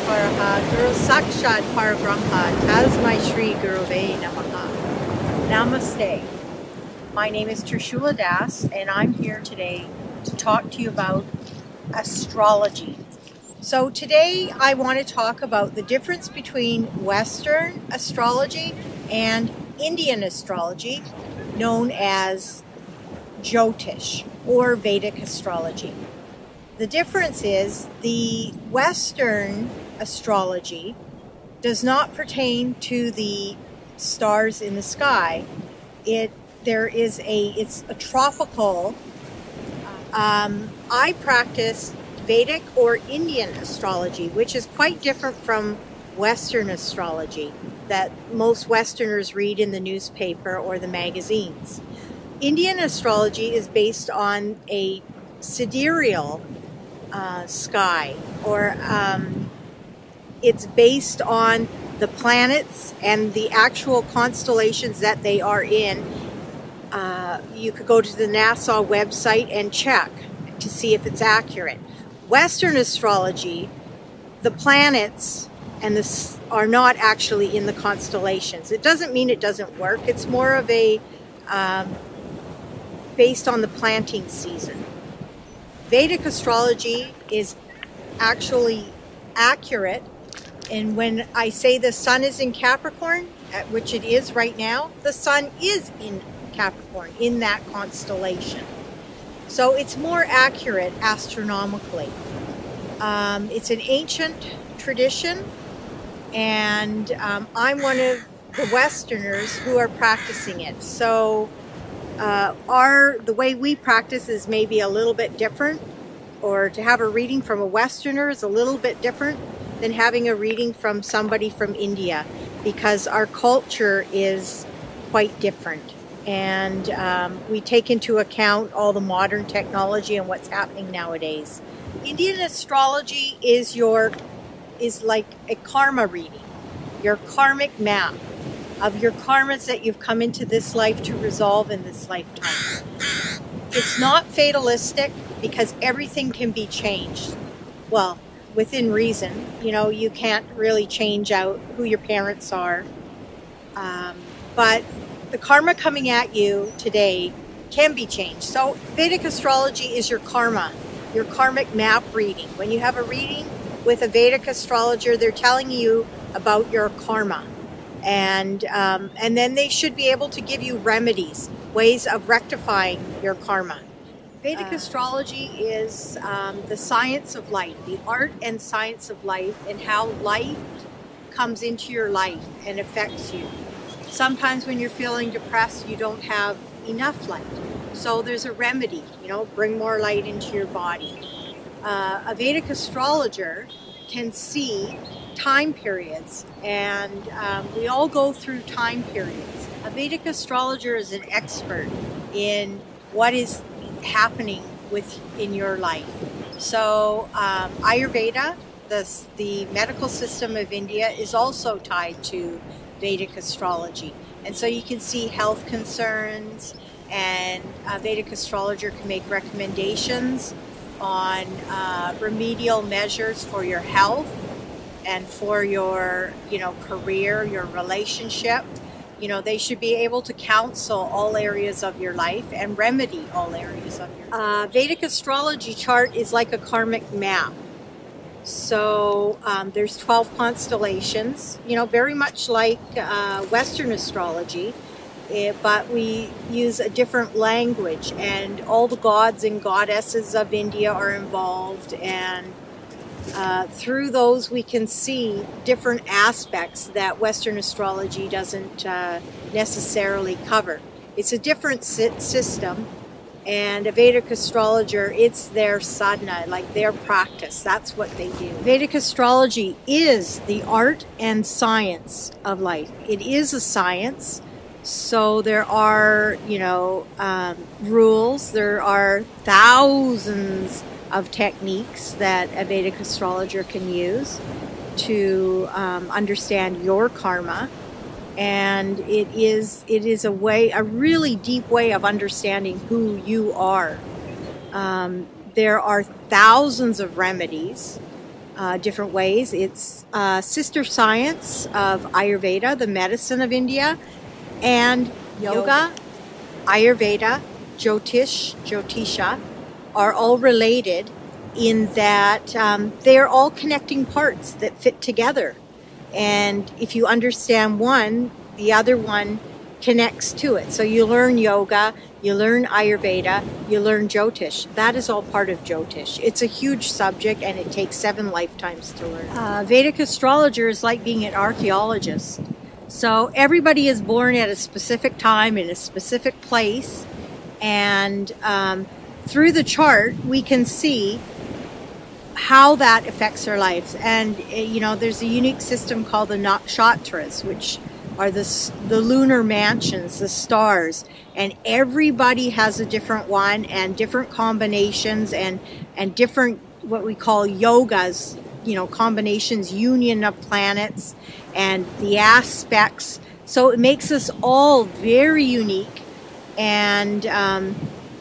Paraha Guru Sakshat Parabrahma Tasmai Shri Gurave Namaha. Namaste. My name is Trishula Das, and I'm here today to talk to you about astrology. So today I want to talk about the difference between Western astrology and Indian astrology, known as Jyotish or Vedic astrology. The difference is the Western astrology does not pertain to the stars in the sky. It's a tropical. I practice Vedic or Indian astrology, which is quite different from Western astrology that most Westerners read in the newspaper or the magazines. Indian astrology is based on a sidereal sky, or it's based on the planets and the actual constellations that they are in. You could go to the NASA website and check to see if it's accurate. Western astrology, the planets and are not actually in the constellations. It doesn't mean it doesn't work. It's more of a based on the planting season. Vedic astrology is actually accurate, and when I say the sun is in Capricorn, which it is right now, the sun is in Capricorn, in that constellation. So it's more accurate astronomically. It's an ancient tradition, and I'm one of the Westerners who are practicing it. So the way we practice is maybe a little bit different, or to have a reading from a Westerner is a little bit different than having a reading from somebody from India, because our culture is quite different, and we take into account all the modern technology and what's happening nowadays. Indian astrology is like a karma reading, your karmic map of your karmas that you've come into this life to resolve in this lifetime. It's not fatalistic, because everything can be changed. Well, within reason. You know, you can't really change out who your parents are. But the karma coming at you today can be changed. So Vedic astrology is your karma, your karmic map reading. When you have a reading with a Vedic astrologer, they're telling you about your karma. And then they should be able to give you remedies, ways of rectifying your karma. Vedic astrology is the science of light, the art and science of light, and how light comes into your life and affects you. Sometimes when you're feeling depressed, you don't have enough light. So there's a remedy, bring more light into your body. A Vedic astrologer can see time periods, and we all go through time periods. A Vedic astrologer is an expert in what is happening in your life. So Ayurveda, the medical system of India, is also tied to Vedic astrology, and so you can see health concerns, and a Vedic astrologer can make recommendations on remedial measures for your health and for your career, your relationship. They should be able to counsel all areas of your life and remedy all areas of your life. Vedic astrology chart is like a karmic map. So there's 12 constellations, very much like Western astrology, but we use a different language, and all the gods and goddesses of India are involved, and through those we can see different aspects that Western astrology doesn't necessarily cover. It's a different system, and a Vedic astrologer, it's their sadhana, like their practice. That's what they do. Vedic astrology is the art and science of life. It is a science, so there are rules. There are thousands of techniques that a Vedic astrologer can use to understand your karma, and it is a really deep way of understanding who you are. There are thousands of remedies. different ways. It's sister science of Ayurveda, the medicine of India, and yoga, Ayurveda, Jyotisha are all related in that they're all connecting parts that fit together. And if you understand one, the other one connects to it. So you learn yoga, you learn Ayurveda, you learn Jyotish. That is all part of Jyotish. It's a huge subject and it takes 7 lifetimes to learn. Vedic astrologer is like being an archaeologist. So everybody is born at a specific time in a specific place, and through the chart we can see how that affects our lives. And you know, there's a unique system called the nakshatras, which are the lunar mansions, the stars, and everybody has a different one and different combinations and different what we call yogas, you know, combinations, union of planets and the aspects. So it makes us all very unique. And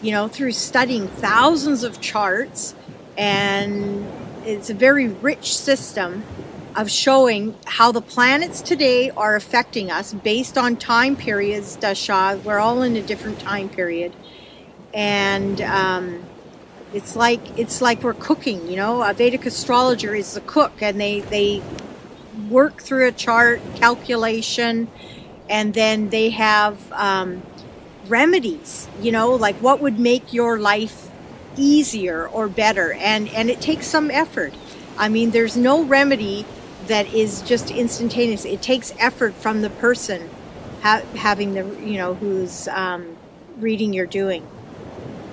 you know, through studying thousands of charts, and it's a very rich system of showing how the planets today are affecting us based on time periods, dasha. We're all in a different time period. And it's like we're cooking, you know. A Vedic astrologer is the cook, and they work through a chart, calculation, and then they have remedies, you know, like what would make your life easier or better. And it takes some effort. I mean, there's no remedy that is just instantaneous. It takes effort from the person having the, you know, who's reading your doing.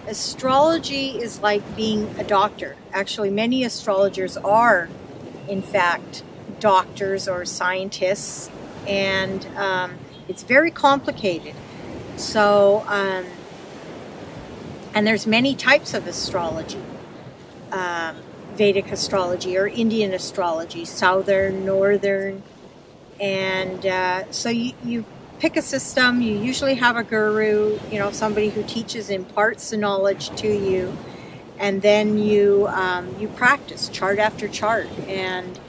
Astrology is like being a doctor. Actually, many astrologers are, in fact, doctors or scientists, and it's very complicated. So, and there's many types of astrology. Vedic astrology or Indian astrology, southern, northern, and so you pick a system. You usually have a guru, you know, somebody who teaches, imparts the knowledge to you, and then you practice chart after chart, and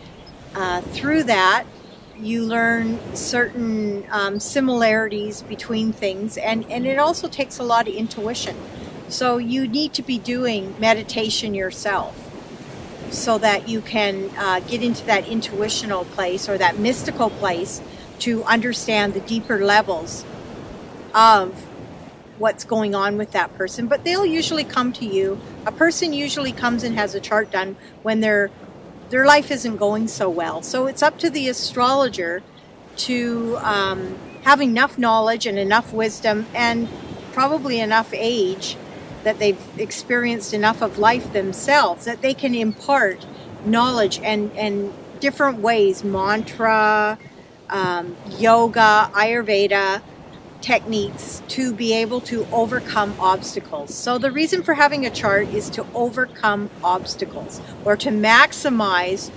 through that you learn certain similarities between things, and it also takes a lot of intuition. So you need to be doing meditation yourself, so that you can get into that intuitional place or that mystical place to understand the deeper levels of what's going on with that person. But they'll usually come to you. A person usually comes and has a chart done when their life isn't going so well. So it's up to the astrologer to have enough knowledge and enough wisdom and probably enough age that they've experienced enough of life themselves that they can impart knowledge and different ways, mantra, yoga, Ayurveda techniques to be able to overcome obstacles. So the reason for having a chart is to overcome obstacles or to maximize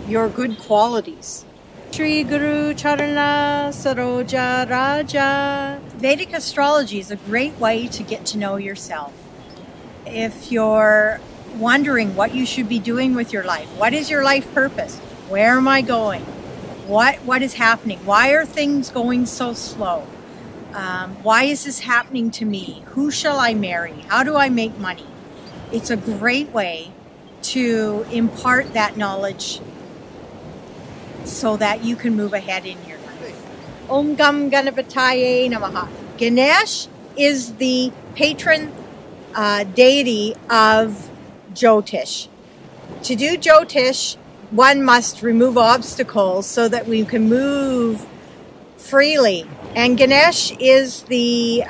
your good qualities. Shri Guru Charana Saroja Raja. Vedic astrology is a great way to get to know yourself. If you're wondering what you should be doing with your life, what is your life purpose? Where am I going? What is happening? Why are things going so slow? Why is this happening to me? Who shall I marry? How do I make money? It's a great way to impart that knowledge so that you can move ahead in your life. Om Gam Ganapataye Namaha. Ganesh is the patron deity of Jyotish. To do Jyotish, one must remove obstacles so that we can move freely. And Ganesh is the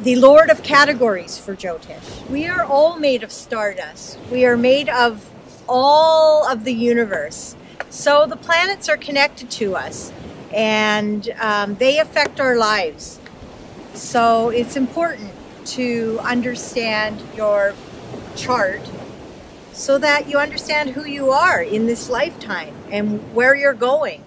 Lord of categories for Jyotish. We are all made of stardust. We are made of all of the universe. So the planets are connected to us, and they affect our lives. So it's important to understand your chart so that you understand who you are in this lifetime and where you're going.